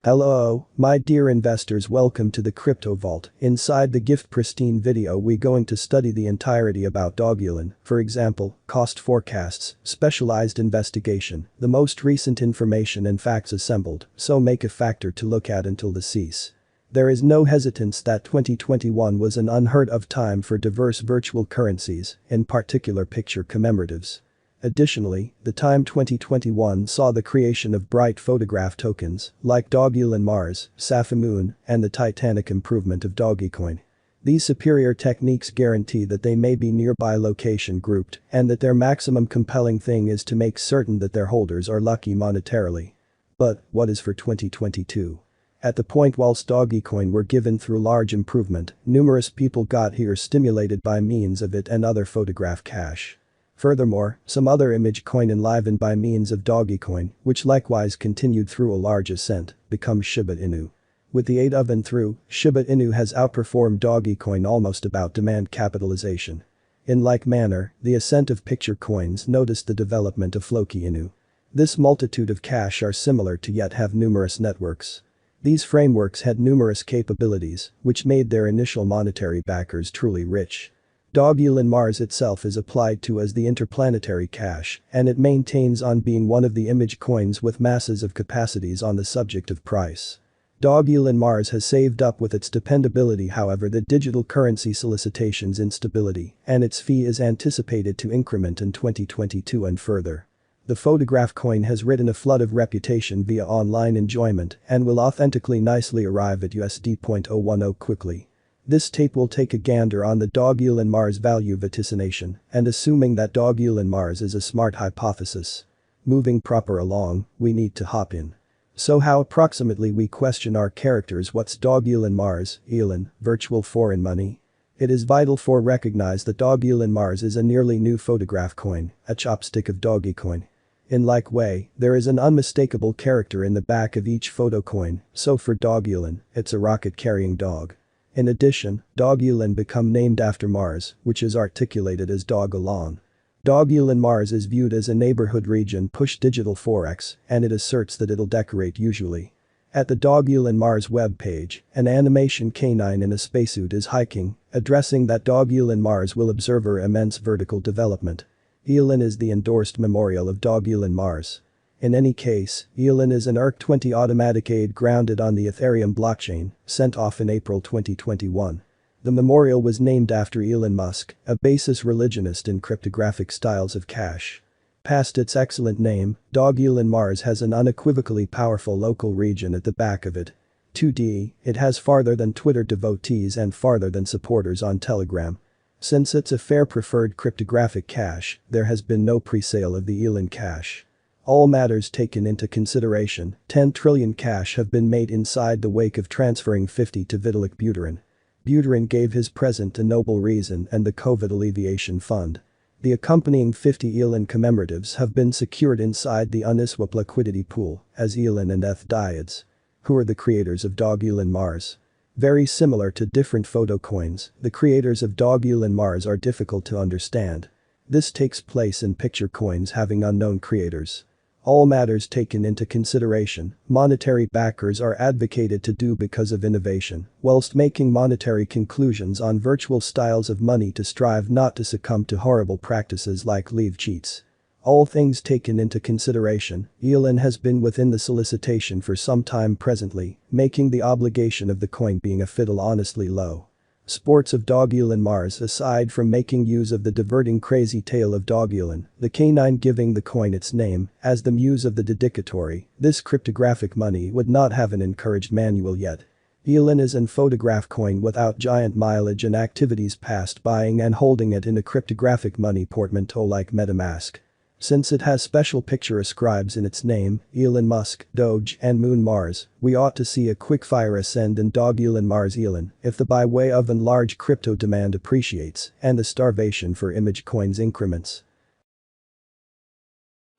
Hello, my dear investors, welcome to the Crypto Vault. Inside the gift pristine video we going to study the entirety about Dogelon, for example, cost forecasts, specialized investigation, the most recent information and facts assembled, so make a factor to look at until the cease. There is no hesitance that 2021 was an unheard of time for diverse virtual currencies, in particular picture commemoratives. Additionally, the time 2021 saw the creation of bright photograph tokens like Dogelon Mars, Safamoon, and the titanic improvement of dogecoin. These superior techniques guarantee that they may be nearby location grouped and that their maximum compelling thing is to make certain that their holders are lucky monetarily. But what is for 2022? At the point whilst dogecoin were given through large improvement, numerous people got here stimulated by means of it and other photograph cash. Furthermore, some other image coin enlivened by means of dogecoin, which likewise continued through a large ascent, become Shiba Inu. With the aid of and through, Shiba Inu has outperformed dogecoin almost about demand capitalization. In like manner, the ascent of picture coins noticed the development of Floki Inu. This multitude of cash are similar to yet have numerous networks. These frameworks had numerous capabilities, which made their initial monetary backers truly rich. Dogelon Mars itself is applied to as the interplanetary cash, and it maintains on being one of the image coins with masses of capacities on the subject of price. Dogelon Mars has saved up with its dependability, however, the digital currency solicitation's instability, and its fee is anticipated to increment in 2022 and further. The photograph coin has ridden a flood of reputation via online enjoyment and will authentically nicely arrive at USD.010 quickly. This tape will take a gander on the Dogelon Mars value vaticination and assuming that Dogelon Mars is a smart hypothesis. Moving proper along, we need to hop in. So how approximately we question our characters. What's Dogelon Mars, Elon, virtual foreign money? It is vital for recognize that Dogelon Mars is a nearly new photograph coin, a chopstick of dogecoin. In like way, there is an unmistakable character in the back of each photo coin, so for Dogelon, it's a rocket-carrying dog. In addition, Dogelon become named after Mars, which is articulated as Dogelon. Dogelon Mars is viewed as a neighborhood region push digital forex, and it asserts that it'll decorate usually. At the Dogelon Mars webpage, an animation canine in a spacesuit is hiking, addressing that Dogelon Mars will observe her immense vertical development. Elon is the endorsed memorial of Dogelon Mars. In any case, Elon is an ERC-20 automatic aid grounded on the Ethereum blockchain, sent off in April 2021. The memorial was named after Elon Musk, a basis religionist in cryptographic styles of cash. Past its excellent name, Dogelon Mars has an unequivocally powerful local region at the back of it. 2D, it has farther than Twitter devotees and farther than supporters on Telegram. Since it's a fair preferred cryptographic cash, there has been no pre-sale of the Elon cash. All matters taken into consideration, 10 trillion cash have been made inside the wake of transferring 50 to Vitalik Buterin. Buterin gave his present a noble reason and the COVID alleviation fund. The accompanying 50 Elon commemoratives have been secured inside the Uniswap liquidity pool as Elon and ETH dyads. Who are the creators of Dogelon Mars? Very similar to different photo coins, the creators of Dogelon Mars are difficult to understand. This takes place in picture coins having unknown creators. All matters taken into consideration, monetary backers are advocated to do because of innovation, whilst making monetary conclusions on virtual styles of money to strive not to succumb to horrible practices like leave cheats. All things taken into consideration, Elon has been within the solicitation for some time presently, making the obligation of the coin being a fiddle honestly low. Sports of Dogelon Mars. Aside from making use of the diverting crazy tale of Dogelon, the canine giving the coin its name, as the muse of the dedicatory, this cryptographic money would not have an encouraged manual yet. Elon is an photograph coin without giant mileage and activities past buying and holding it in a cryptographic money portmanteau like MetaMask. Since it has special picture ascribes in its name, Elon Musk, Doge, and Moon Mars, we ought to see a quick-fire ascend in Dogelon Mars Elon if the by way of and large crypto demand appreciates and the starvation for image coins increments.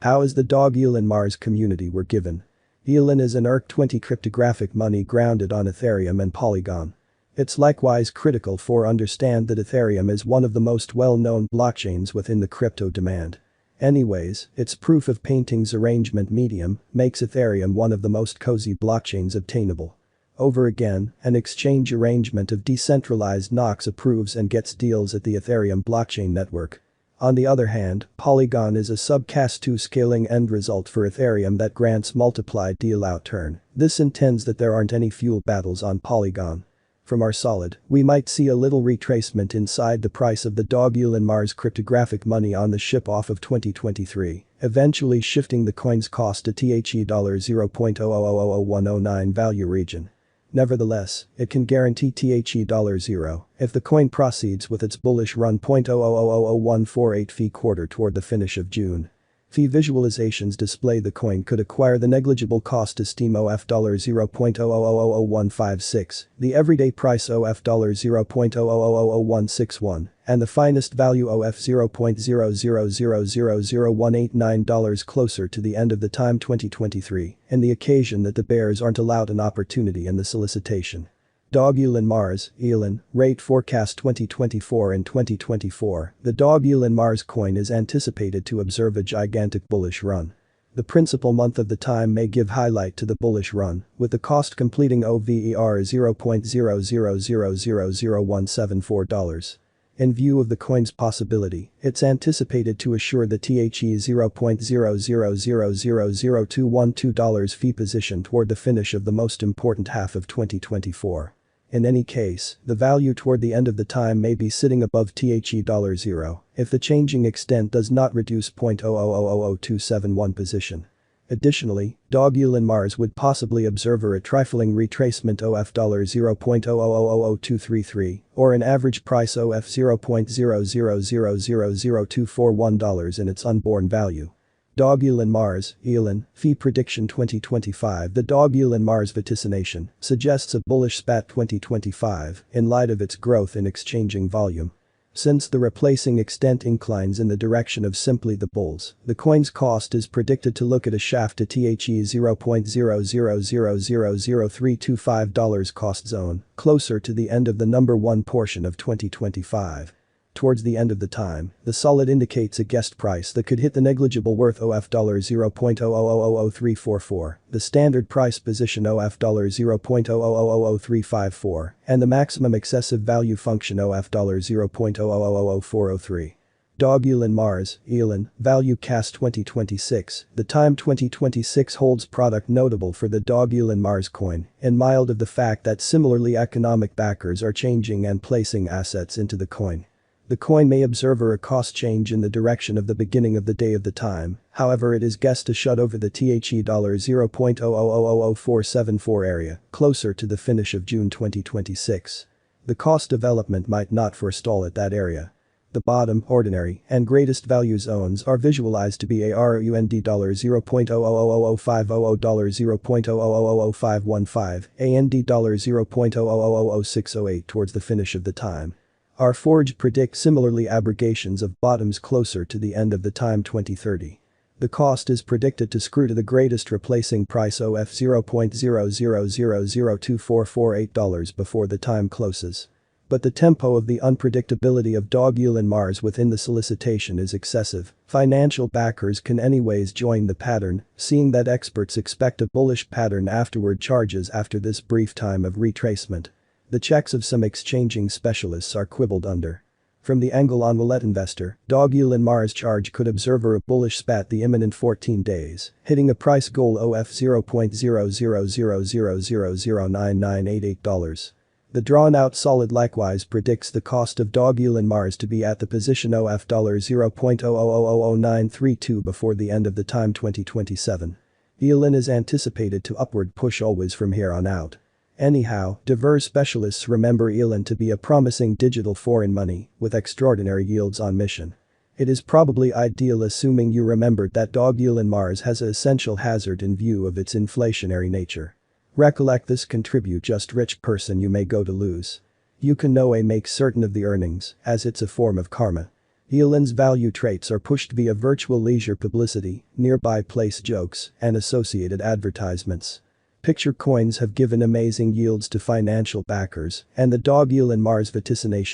How is the Dogelon Mars community were given? Elon is an ERC-20 cryptographic money grounded on Ethereum and Polygon. It's likewise critical for understand that Ethereum is one of the most well-known blockchains within the crypto demand. Anyways, its proof of paintings arrangement medium makes Ethereum one of the most cozy blockchains obtainable. Over again, an exchange arrangement of decentralized Nox approves and gets deals at the Ethereum blockchain network. On the other hand, Polygon is a subcast2 scaling end result for Ethereum that grants multiplied deal outturn. This intends that there aren't any fuel battles on Polygon. From our solid, we might see a little retracement inside the price of the Dogelon Mars cryptographic money on the ship off of 2023, eventually shifting the coin's cost to THE $0.0000109 value region. Nevertheless, it can guarantee THE $0 if the coin proceeds with its bullish run. 0.0000148 fee quarter toward the finish of June. Fee visualizations display the coin could acquire the negligible cost to Steam OF $0.0000156, the everyday price OF $0.0000161, and the finest value OF $0.0000189 closer to the end of the time 2023, and the occasion that the bears aren't allowed an opportunity in the solicitation. Dogelon Mars, Elon, rate forecast 2024 and 2024. The Dogelon Mars coin is anticipated to observe a gigantic bullish run. The principal month of the time may give highlight to the bullish run, with the cost completing OVER $0.0000174. In view of the coin's possibility, it's anticipated to assure the THE $0.000000212 fee position toward the finish of the most important half of 2024. In any case, the value toward the end of the time may be sitting above THE $0 if the changing extent does not reduce 0.0000271 position. Additionally, Dogelon Mars would possibly observe a trifling retracement OF $0.0000233 or an average price OF $0.0000241 in its unborn value. Dogelon Mars, Elon, Fee Prediction 2025. The Dogelon Mars vaticination suggests a bullish spat 2025 in light of its growth in exchanging volume. Since the replacing extent inclines in the direction of simply the bulls, the coin's cost is predicted to look at a shaft to THE $0.0000325 cost zone, closer to the end of the number 1 portion of 2025. Towards the end of the time, the solid indicates a guest price that could hit the negligible worth OF $0.0000344, the standard price position OF $0.0000354, and the maximum excessive value function OF $0.0000403. Dogelon Mars, Elon, Value Cast 2026. The time 2026 holds product notable for the Dogelon Mars coin, in mild of the fact that similarly economic backers are changing and placing assets into the coin. The coin may observe a cost change in the direction of the beginning of the day of the time, however it is guessed to shut over the THE $0.0000474 area, closer to the finish of June 2026. The cost development might not forestall at that area. The bottom, ordinary, and greatest value zones are visualized to be ARUND $0.0000500, $0.0000515, AND $0.0000608 towards the finish of the time. Our Forge predict similarly abrogations of bottoms closer to the end of the time 2030. The cost is predicted to screw to the greatest replacing price OF $0.000024448 before the time closes. But the tempo of the unpredictability of Dogelon Mars within the solicitation is excessive. Financial backers can anyways join the pattern, seeing that experts expect a bullish pattern afterward charges after this brief time of retracement. The checks of some exchanging specialists are quibbled under. From the angle on wallet investor, Dogelon Mars charge could observe a bullish spat the imminent 14 days, hitting a price goal OF $0.000009988. The drawn-out solid likewise predicts the cost of Dogelon Mars to be at the position OF $0.0000932 before the end of the time 2027. Elon is anticipated to upward push always from here on out. Anyhow, diverse specialists remember Elon to be a promising digital foreign money with extraordinary yields on mission. It is probably ideal assuming you remembered that Dogelon Mars has an essential hazard in view of its inflationary nature. Recollect this contribute just rich person you may go to lose. You can no way make certain of the earnings, as it's a form of karma. Elon's value traits are pushed via virtual leisure publicity, nearby place jokes, and associated advertisements. Picture coins have given amazing yields to financial backers, and the Dogelon Mars vaticination